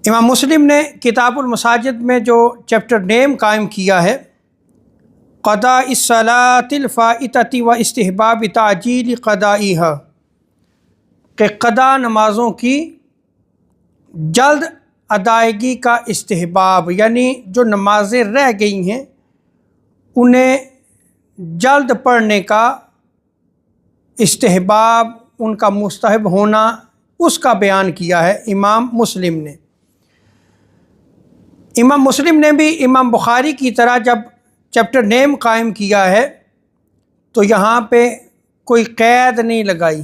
امام مسلم نے کتاب المساجد میں جو چیپٹر نیم قائم کیا ہے، قضاء الصلاۃ الفائتۃ و استحباب تعجیل قضائها، کہ قضا نمازوں کی جلد ادائیگی کا استحباب، یعنی جو نمازیں رہ گئی ہیں انہیں جلد پڑھنے کا استحباب، ان کا مستحب ہونا، اس کا بیان کیا ہے امام مسلم نے۔ امام مسلم نے بھی امام بخاری کی طرح جب چیپٹر نیم قائم کیا ہے تو یہاں پہ کوئی قید نہیں لگائی،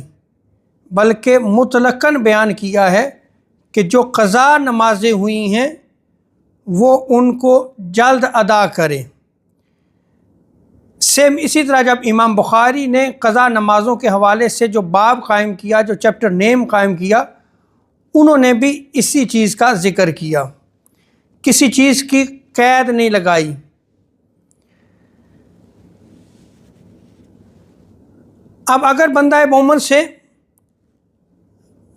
بلکہ مطلقاً بیان کیا ہے کہ جو قضا نمازیں ہوئی ہیں وہ ان کو جلد ادا کریں۔ سیم اسی طرح جب امام بخاری نے قضا نمازوں کے حوالے سے جو باب قائم کیا، جو چیپٹر نیم قائم کیا، انہوں نے بھی اسی چیز کا ذکر کیا، کسی چیز کی قید نہیں لگائی۔ اب اگر بندہ مومن سے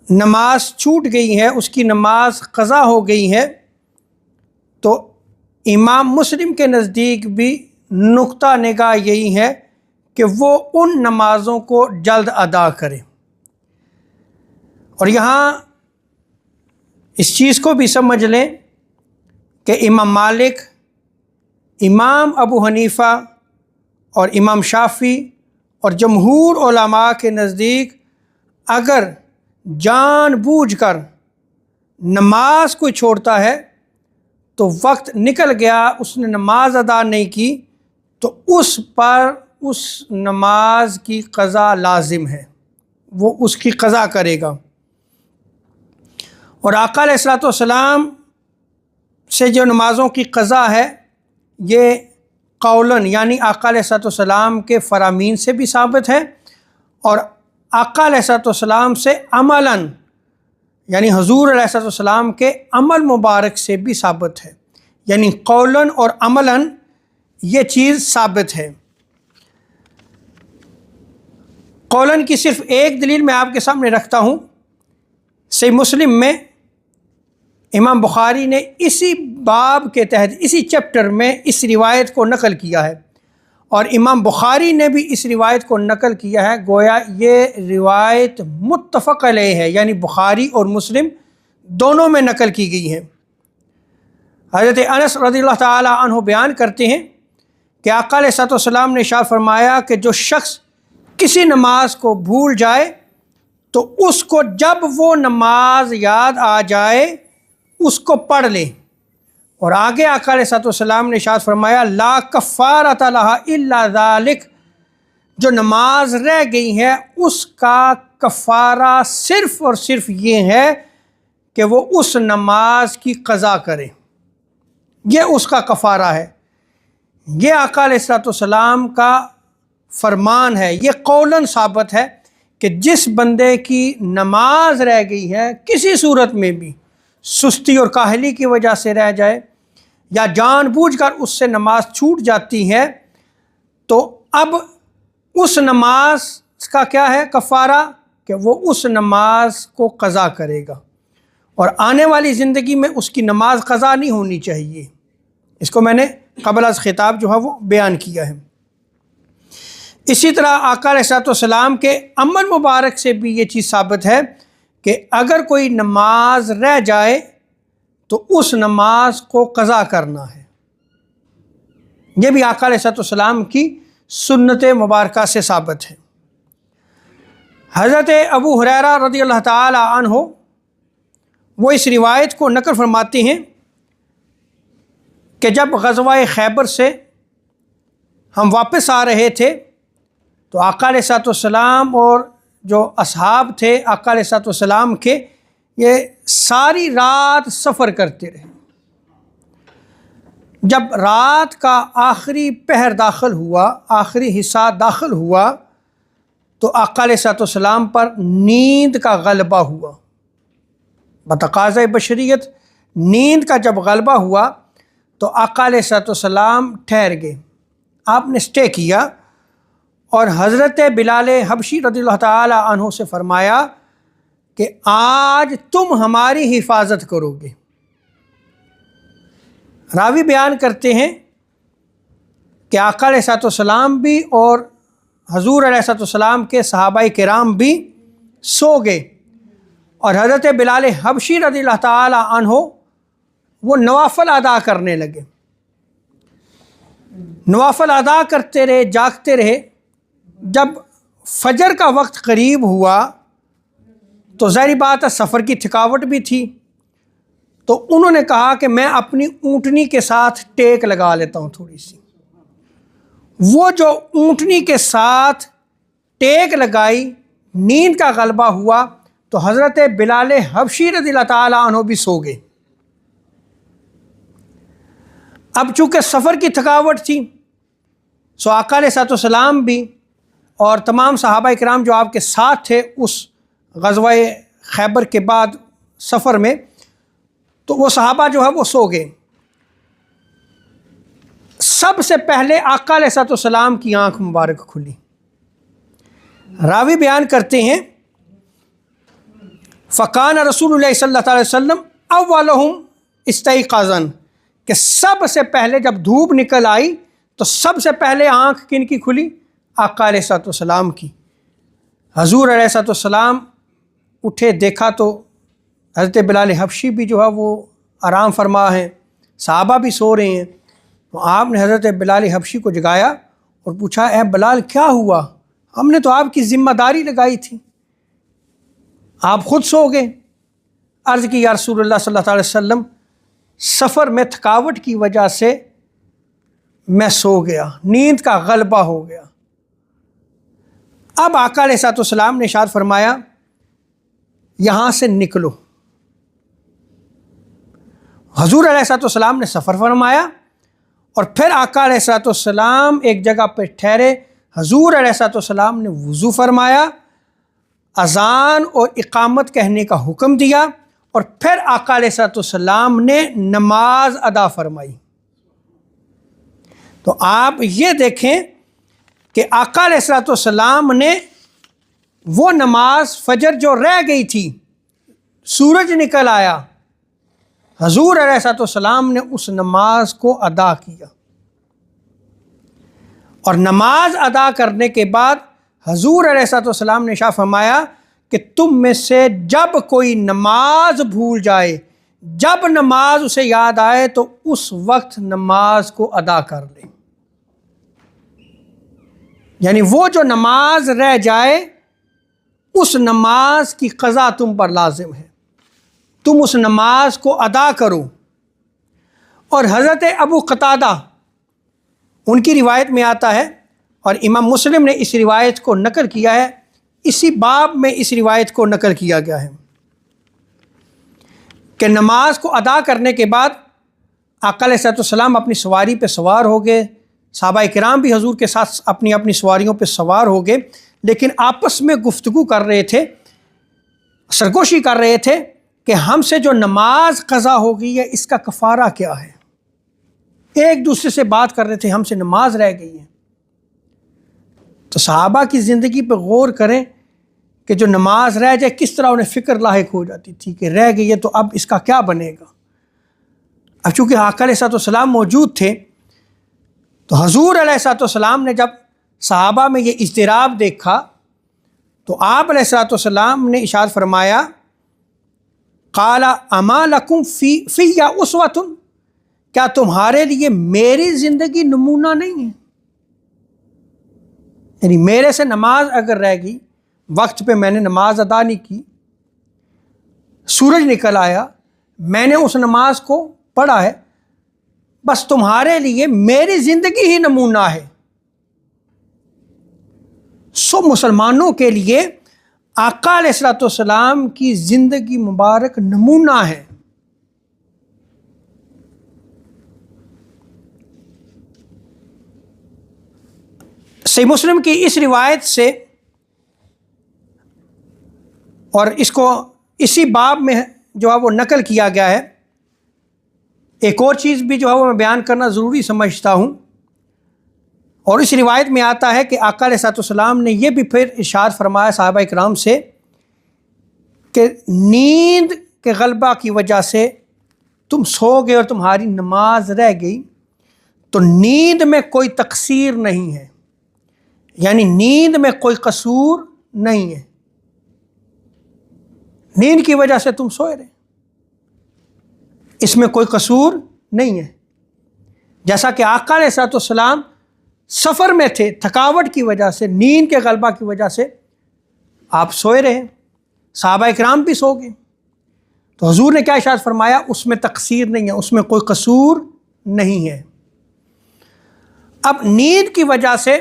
نماز چھوٹ گئی ہے، اس کی نماز قضا ہو گئی ہے، تو امام مسلم کے نزدیک بھی نقطہ نگاہ یہی ہے کہ وہ ان نمازوں کو جلد ادا کرے۔ اور یہاں اس چیز کو بھی سمجھ لیں کہ امام مالک، امام ابو حنیفہ اور امام شافعی اور جمہور علماء کے نزدیک اگر جان بوجھ کر نماز کوئی چھوڑتا ہے تو وقت نکل گیا، اس نے نماز ادا نہیں کی، تو اس پر اس نماز کی قضا لازم ہے، وہ اس کی قضا کرے گا۔ اور آقا علیہ الصلوۃ والسلام سے جو نمازوں کی قضا ہے، یہ قولاً یعنی آقا علیہ الصلوۃ والسلام کے فرامین سے بھی ثابت ہے، اور آقا علیہ الصلوۃ والسلام سے عملاً یعنی حضور علیہ الصلوۃ والسلام کے عمل مبارک سے بھی ثابت ہے، یعنی قولاً اور عملاً یہ چیز ثابت ہے۔ قولاً کی صرف ایک دلیل میں آپ کے سامنے رکھتا ہوں۔ صحیح مسلم میں امام بخاری نے اسی باب کے تحت، اسی چیپٹر میں اس روایت کو نقل کیا ہے، اور امام بخاری نے بھی اس روایت کو نقل کیا ہے، گویا یہ روایت متفق علیہ ہے، یعنی بخاری اور مسلم دونوں میں نقل کی گئی ہے۔ حضرت انس رضی اللہ تعالی عنہ بیان کرتے ہیں کہ آقا علیہ الصلوۃ والسلام نے ارشاد فرمایا کہ جو شخص کسی نماز کو بھول جائے تو اس کو جب وہ نماز یاد آ جائے اس کو پڑھ لے، اور آگے آقا علیہ الصلوۃ والسلام نے ارشاد فرمایا لا کفارۃ لہا الا ذالک، جو نماز رہ گئی ہے اس کا کفارہ صرف اور صرف یہ ہے کہ وہ اس نماز کی قضا کرے، یہ اس کا کفارہ ہے۔ یہ آقا علیہ الصلوۃ والسلام کا فرمان ہے، یہ قولاً ثابت ہے کہ جس بندے کی نماز رہ گئی ہے کسی صورت میں بھی، سستی اور کاہلی کی وجہ سے رہ جائے یا جان بوجھ کر اس سے نماز چھوٹ جاتی ہے، تو اب اس نماز کا کیا ہے کفارہ، کہ وہ اس نماز کو قضا کرے گا، اور آنے والی زندگی میں اس کی نماز قضا نہیں ہونی چاہیے۔ اس کو میں نے قبل از خطاب جو ہے وہ بیان کیا ہے۔ اسی طرح آقا علیہ الصلوۃ والسلام کے عمل مبارک سے بھی یہ چیز ثابت ہے کہ اگر کوئی نماز رہ جائے تو اس نماز کو قضا کرنا ہے۔ یہ بھی آقا علیہ الصلوۃ والسلام کی سنت مبارکہ سے ثابت ہے۔ حضرت ابو ہریرہ رضی اللہ تعالی عنہ وہ اس روایت کو نقل فرماتے ہیں کہ جب غزوہ خیبر سے ہم واپس آ رہے تھے تو آقا علیہ الصلوۃ والسلام اور جو اصحاب تھے آقا علیہ الصلوۃ والسلام کے، یہ ساری رات سفر کرتے رہے۔ جب رات کا آخری پہر داخل ہوا، آخری حصہ داخل ہوا، تو آقا علیہ الصلوۃ والسلام پر نیند کا غلبہ ہوا۔ بتقاضۂ بشریت نیند کا جب غلبہ ہوا تو آقا علیہ الصلوۃ والسلام ٹھہر گئے، آپ نے اسٹے کیا، اور حضرت بلال حبشی رضی اللہ تعالی عنہ سے فرمایا کہ آج تم ہماری حفاظت کرو گے، راوی بیان کرتے ہیں کہ آقا علیہ الصلوۃ والسلام بھی اور حضور علیہ الصلوۃ والسلام کے صحابہ کرام بھی سو گئے، اور حضرت بلال حبشی رضی اللہ تعالی عنہ وہ نوافل ادا کرنے لگے، نوافل ادا کرتے رہے، جاگتے رہے۔ جب فجر کا وقت قریب ہوا تو ظاہری بات ہے سفر کی تھکاوٹ بھی تھی، تو انہوں نے کہا کہ میں اپنی اونٹنی کے ساتھ ٹیک لگا لیتا ہوں تھوڑی سی۔ وہ جو اونٹنی کے ساتھ ٹیک لگائی، نیند کا غلبہ ہوا تو حضرت بلال حبشی رضی اللہ تعالی عنہ بھی سو گئے۔ اب چونکہ سفر کی تھکاوٹ تھی، سو آقا علیہ الصلوۃ والسلام بھی اور تمام صحابہ کرام جو آپ کے ساتھ تھے اس غزوہ خیبر کے بعد سفر میں، تو وہ صحابہ جو ہے وہ سو گئے۔ سب سے پہلے آقا علیہ الصلوۃ والسلام کی آنکھ مبارک کھلی۔ راوی بیان کرتے ہیں فقان رسول اللہ صلی اللہ علیہ وسلم اولہم استیقاظا، کہ سب سے پہلے جب دھوپ نکل آئی تو سب سے پہلے آنکھ کن کی کھلی؟ آقا علیہ الصلوۃ والسلام کی۔ حضور علیہ الصلوۃ والسلام اٹھے، دیکھا تو حضرت بلال حبشی بھی جو ہے وہ آرام فرما ہیں، صحابہ بھی سو رہے ہیں۔ تو آپ نے حضرت بلال حبشی کو جگایا اور پوچھا، اے بلال کیا ہوا؟ ہم نے تو آپ کی ذمہ داری لگائی تھی، آپ خود سو گئے۔ عرض کی یا رسول اللہ صلی اللہ علیہ وسلم، سفر میں تھکاوٹ کی وجہ سے میں سو گیا، نیند کا غلبہ ہو گیا۔ اب آقا علیہ الصلوۃ والسلام نے ارشاد فرمایا، یہاں سے نکلو۔ حضور علیہ الصلوۃ والسلام نے سفر فرمایا اور پھر آقا علیہ الصلوۃ والسلام ایک جگہ پہ ٹھہرے۔ حضور علیہ الصلوۃ والسلام نے وضو فرمایا، اذان اور اقامت کہنے کا حکم دیا، اور پھر آقا علیہ الصلوۃ والسلام نے نماز ادا فرمائی۔ تو آپ یہ دیکھیں کہ آقا علیہ الصلوۃ والسلام نے وہ نماز فجر جو رہ گئی تھی، سورج نکل آیا، حضور علیہ الصلوۃ والسلام نے اس نماز کو ادا کیا، اور نماز ادا کرنے کے بعد حضور علیہ الصلوۃ والسلام نے ارشاد فرمایا کہ تم میں سے جب کوئی نماز بھول جائے، جب نماز اسے یاد آئے تو اس وقت نماز کو ادا کر لے۔ یعنی وہ جو نماز رہ جائے اس نماز کی قضا تم پر لازم ہے، تم اس نماز کو ادا کرو۔ اور حضرت ابو قتادہ ان کی روایت میں آتا ہے، اور امام مسلم نے اس روایت کو نقل کیا ہے، اسی باب میں اس روایت کو نقل کیا گیا ہے کہ نماز کو ادا کرنے کے بعد آقا علیہ الصلوۃ والسلام اپنی سواری پہ سوار ہو گئے، صحابہ کرام بھی حضور کے ساتھ اپنی اپنی سواریوں پہ سوار ہو گئے، لیکن آپس میں گفتگو کر رہے تھے، سرگوشی کر رہے تھے کہ ہم سے جو نماز قضا ہو گئی ہے اس کا کفارہ کیا ہے۔ ایک دوسرے سے بات کر رہے تھے، ہم سے نماز رہ گئی ہے۔ تو صحابہ کی زندگی پہ غور کریں کہ جو نماز رہ جائے کس طرح انہیں فکر لاحق ہو جاتی تھی کہ رہ گئی ہے تو اب اس کا کیا بنے گا۔ اب چونکہ آقا علیہ الصلوۃ والسلام موجود تھے تو حضور علیہ الصلوۃ والسلام نے جب صحابہ میں یہ اضطراب دیکھا تو آپ علیہ الصلوۃ والسلام نے ارشاد فرمایا، قال اما لکم فی اسوۃ، کیا تمہارے لیے میری زندگی نمونہ نہیں ہے؟ یعنی میرے سے نماز اگر رہ گئی، وقت پہ میں نے نماز ادا نہیں کی، سورج نکل آیا، میں نے اس نماز کو پڑھا ہے، بس تمہارے لیے میری زندگی ہی نمونہ ہے۔ سو مسلمانوں کے لیے آقا علیہ الصلوۃ والسلام کی زندگی مبارک نمونہ ہے۔ صحیح مسلم کی اس روایت سے، اور اس کو اسی باب میں جو ہے وہ نقل کیا گیا ہے، ایک اور چیز بھی جو ہے وہ میں بیان کرنا ضروری سمجھتا ہوں، اور اس روایت میں آتا ہے کہ آقا علیہ الصلوۃ والسلام نے یہ بھی پھر ارشاد فرمایا صحابہ کرام سے کہ نیند کے غلبہ کی وجہ سے تم سو گئے اور تمہاری نماز رہ گئی تو نیند میں کوئی تقصیر نہیں ہے، یعنی نیند میں کوئی قصور نہیں ہے، نیند کی وجہ سے تم سوئے رہے، اس میں کوئی قصور نہیں ہے۔ جیسا کہ آقا علیہ الصلوۃ والسلام سفر میں تھے، تھکاوٹ کی وجہ سے، نیند کے غلبہ کی وجہ سے آپ سوئے رہے، صحابہ اکرام بھی سو گئے، تو حضور نے کیا ارشاد فرمایا؟ اس میں تقصیر نہیں ہے، اس میں کوئی قصور نہیں ہے۔ اب نیند کی وجہ سے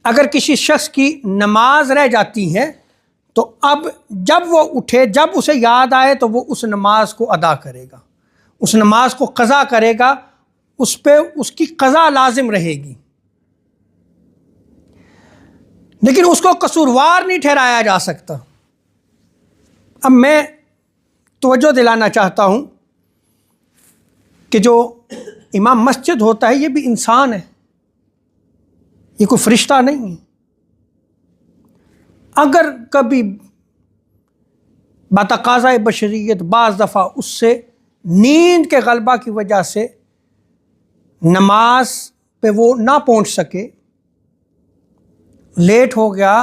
اگر کسی شخص کی نماز رہ جاتی ہے تو اب جب وہ اٹھے، جب اسے یاد آئے تو وہ اس نماز کو ادا کرے گا، اس نماز کو قضا کرے گا، اس پہ اس کی قضا لازم رہے گی، لیکن اس کو قصوروار نہیں ٹھہرایا جا سکتا۔ اب میں توجہ دلانا چاہتا ہوں کہ جو امام مسجد ہوتا ہے یہ بھی انسان ہے، یہ کوئی فرشتہ نہیں ہے۔ اگر کبھی بتقاضۂ بشریت بعض دفعہ اس سے نیند کے غلبہ کی وجہ سے نماز پہ وہ نہ پہنچ سکے، لیٹ ہو گیا،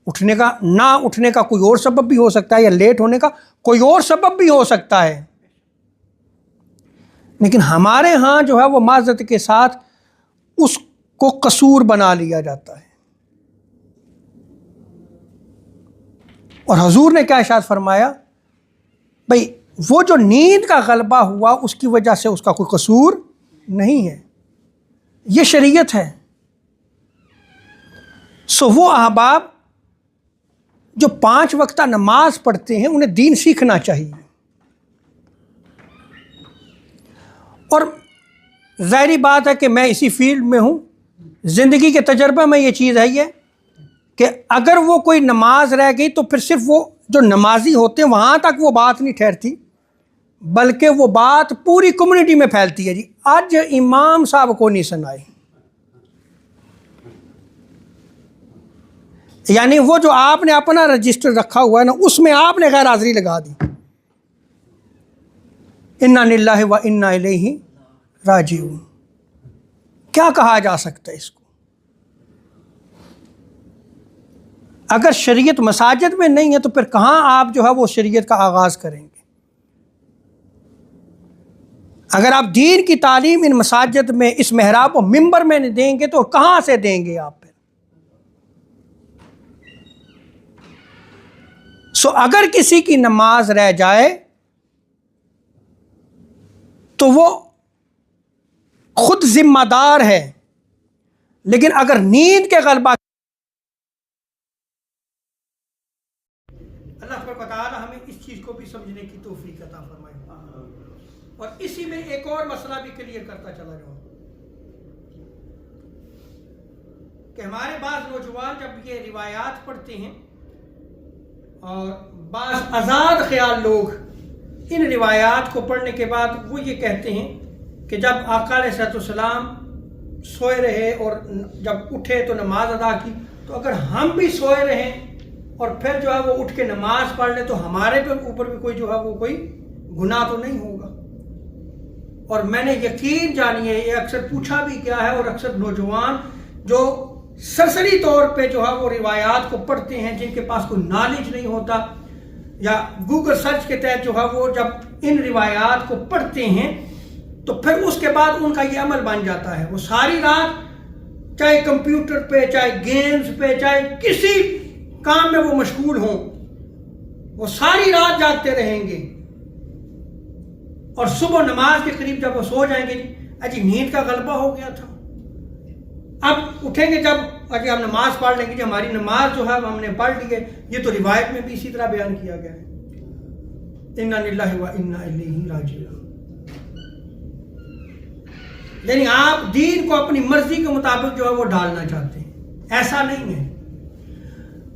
اٹھنے کا نہ اٹھنے کا کوئی اور سبب بھی ہو سکتا ہے، یا لیٹ ہونے کا کوئی اور سبب بھی ہو سکتا ہے، لیکن ہمارے ہاں جو ہے وہ معذرت کے ساتھ اس کو قصور بنا لیا جاتا ہے۔ اور حضور نے کیا ارشاد فرمایا؟ بھئی وہ جو نیند کا غلبہ ہوا اس کی وجہ سے اس کا کوئی قصور نہیں ہے، یہ شریعت ہے۔ سو وہ احباب جو 5 وقتہ نماز پڑھتے ہیں انہیں دین سیکھنا چاہیے، اور ظاہری بات ہے کہ میں اسی فیلڈ میں ہوں، زندگی کے تجربہ میں یہ چیز ہے یہ کہ اگر وہ کوئی نماز رہ گئی تو پھر صرف وہ جو نمازی ہوتے ہیں وہاں تک وہ بات نہیں ٹھہرتی، بلکہ وہ بات پوری کمیونٹی میں پھیلتی ہے، جی آج امام صاحب کو نہیں سنائی، یعنی وہ جو آپ نے اپنا رجسٹر رکھا ہوا ہے نا اس میں آپ نے غیر حاضری لگا دی، انا للہ و انا الیہ راجعون۔ کیا کہا جا سکتا ہے اس کو؟ اگر شریعت مساجد میں نہیں ہے تو پھر کہاں آپ جو ہے وہ شریعت کا آغاز کریں گے؟ اگر آپ دین کی تعلیم ان مساجد میں، اس محراب و منبر میں نہیں دیں گے تو کہاں سے دیں گے آپ پھر؟ سو اگر کسی کی نماز رہ جائے تو وہ خود ذمہ دار ہے، لیکن اگر نیند کے غلبہ، اللہ تبارک و تعالی ہمیں اس چیز کو بھی سمجھنے کی توفیق عطا فرمائے۔ اور اسی میں ایک اور مسئلہ بھی کلیئر کرتا چلا جاؤں کہ ہمارے بعض نوجوان جب یہ روایات پڑھتے ہیں اور بعض آزاد خیال لوگ ان روایات کو پڑھنے کے بعد وہ یہ کہتے ہیں کہ جب آقا علیہ الصلوۃ والسلام سوئے رہے اور جب اٹھے تو نماز ادا کی، تو اگر ہم بھی سوئے رہیں اور پھر جو ہے وہ اٹھ کے نماز پڑھ لیں تو ہمارے اوپر بھی کوئی جو ہے وہ کوئی گناہ تو نہیں ہوگا۔ اور میں نے یقین جانی ہے، یہ اکثر پوچھا بھی کیا ہے، اور اکثر نوجوان جو سرسری طور پہ جو ہے وہ روایات کو پڑھتے ہیں، جن کے پاس کوئی نالج نہیں ہوتا، یا گوگل سرچ کے تحت جو ہے وہ جب ان روایات کو پڑھتے ہیں تو پھر اس کے بعد ان کا یہ عمل بن جاتا ہے، وہ ساری رات چاہے کمپیوٹر پہ، چاہے گیمز پہ، چاہے کسی کام میں وہ مشغول ہوں، وہ ساری رات جاگتے رہیں گے، اور صبح نماز کے قریب جب وہ سو جائیں گے، جی نیند کا غلبہ ہو گیا تھا، اب اٹھیں گے جب اگر ہم نماز پڑھ لیں گے، جی ہماری نماز جو ہے ہم نے پڑھ لی ہے۔ یہ تو روایت میں بھی اسی طرح بیان کیا گیا ہے، انا للہ و انا الیہ راجعون۔ یعنی آپ دین کو اپنی مرضی کے مطابق جو ہے وہ ڈالنا چاہتے ہیں، ایسا نہیں ہے۔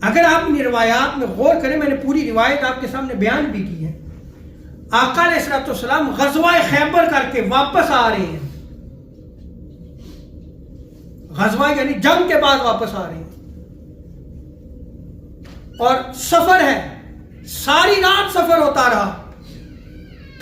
اگر آپ ان روایات میں غور کریں، میں نے پوری روایت آپ کے سامنے بیان بھی کی ہے، آقا علیہ الصلوۃ والسلام غزوہ خیبر کر کے واپس آ رہے ہیں، غزوہ یعنی جنگ کے بعد واپس آ رہے ہیں، اور سفر ہے، ساری رات سفر ہوتا رہا،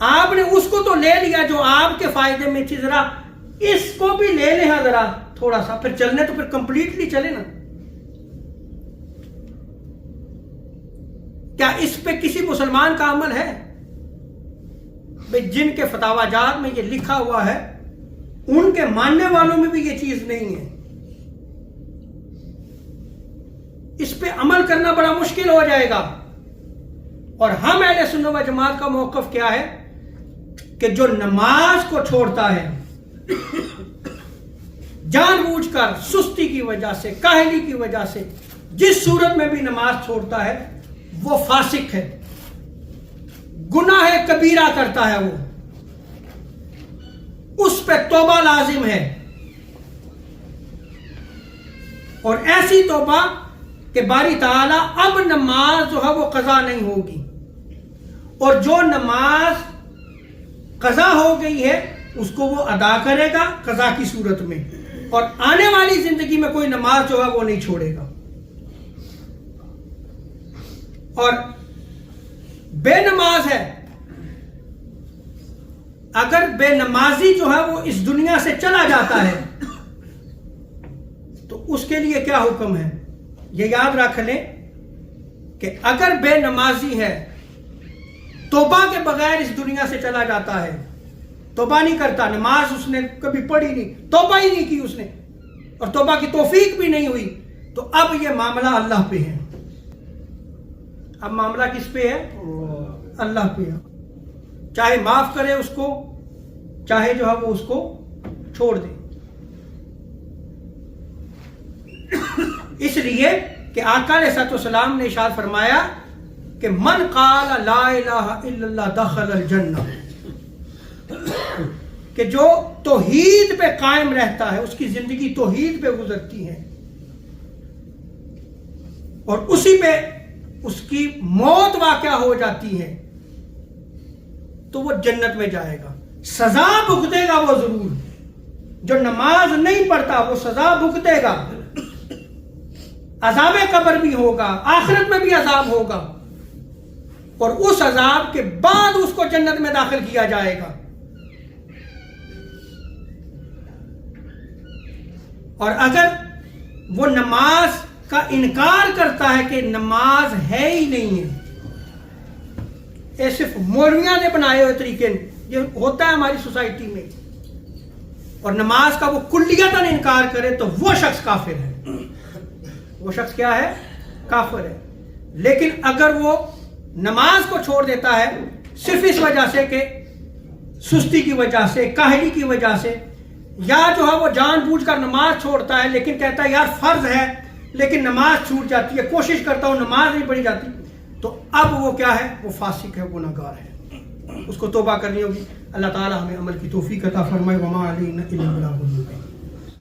آپ نے اس کو تو لے لیا جو آپ کے فائدے میں تھی، ذرا اس کو بھی لے لیں ذرا تھوڑا سا، پھر چلنے تو پھر کمپلیٹلی چلے نا۔ کیا اس پہ کسی مسلمان کا عمل ہے؟ بھئی جن کے فتاوی جات میں یہ لکھا ہوا ہے ان کے ماننے والوں میں بھی یہ چیز نہیں ہے، اس پہ عمل کرنا بڑا مشکل ہو جائے گا۔ اور ہم اہل سنت و جماعت کا موقف کیا ہے کہ جو نماز کو چھوڑتا ہے جان بوجھ کر، سستی کی وجہ سے، کاہلی کی وجہ سے، جس صورت میں بھی نماز چھوڑتا ہے وہ فاسق ہے، گناہ کبیرہ کرتا ہے، وہ اس پہ توبہ لازم ہے، اور ایسی توبہ کہ باری تعالیٰ اب نماز جو ہے وہ قضا نہیں ہوگی، اور جو نماز قضا ہو گئی ہے اس کو وہ ادا کرے گا قضا کی صورت میں، اور آنے والی زندگی میں کوئی نماز جو ہے وہ نہیں چھوڑے گا۔ اور بے نماز ہے، اگر بے نمازی جو ہے وہ اس دنیا سے چلا جاتا ہے تو اس کے لیے کیا حکم ہے؟ یہ یاد رکھ لیں کہ اگر بے نمازی ہے، توبہ کے بغیر اس دنیا سے چلا جاتا ہے، توبہ نہیں کرتا، نماز اس نے کبھی پڑھی نہیں، توبہ ہی نہیں کی اس نے، اور توبہ کی توفیق بھی نہیں ہوئی، تو اب یہ معاملہ اللہ پہ ہے۔ اب معاملہ کس پہ ہے؟ اللہ پہ ہے، چاہے معاف کرے اس کو، چاہے جو ہے وہ اس کو چھوڑ دے۔ اس لیے کہ آقا علیہ الصلوۃ والسلام نے ارشاد فرمایا کہ من قال لا الہ الا اللہ دخل الجنہ، کہ جو توحید پہ قائم رہتا ہے، اس کی زندگی توحید پہ گزرتی ہے، اور اسی پہ اس کی موت واقع ہو جاتی ہے، تو وہ جنت میں جائے گا۔ سزا بھگتے گا وہ ضرور، جو نماز نہیں پڑھتا وہ سزا بھگتے گا، عذاب قبر بھی ہوگا، آخرت میں بھی عذاب ہوگا، اور اس عذاب کے بعد اس کو جنت میں داخل کیا جائے گا۔ اور اگر وہ نماز کا انکار کرتا ہے کہ نماز ہے ہی نہیں ہے، یہ صرف مولویوں نے بنائے ہوئے طریقے، یہ ہوتا ہے ہماری سوسائٹی میں، اور نماز کا وہ کلیتاً انکار کرے تو وہ شخص کافر ہے۔ وہ شخص کیا ہے؟ کافر ہے۔ لیکن اگر وہ نماز کو چھوڑ دیتا ہے صرف اس وجہ سے کہ سستی کی وجہ سے، کاہلی کی وجہ سے، یا جو ہے وہ جان بوجھ کر نماز چھوڑتا ہے لیکن کہتا ہے یار فرض ہے لیکن نماز چھوٹ جاتی ہے، کوشش کرتا ہوں نماز نہیں پڑھی جاتی، تو اب وہ کیا ہے؟ وہ فاسق ہے، گنہگار ہے، اس کو توبہ کرنی ہوگی۔ اللہ تعالی ہمیں عمل کی توفیق عطا فرمائے۔ وما علینا الا البلاغ المبین۔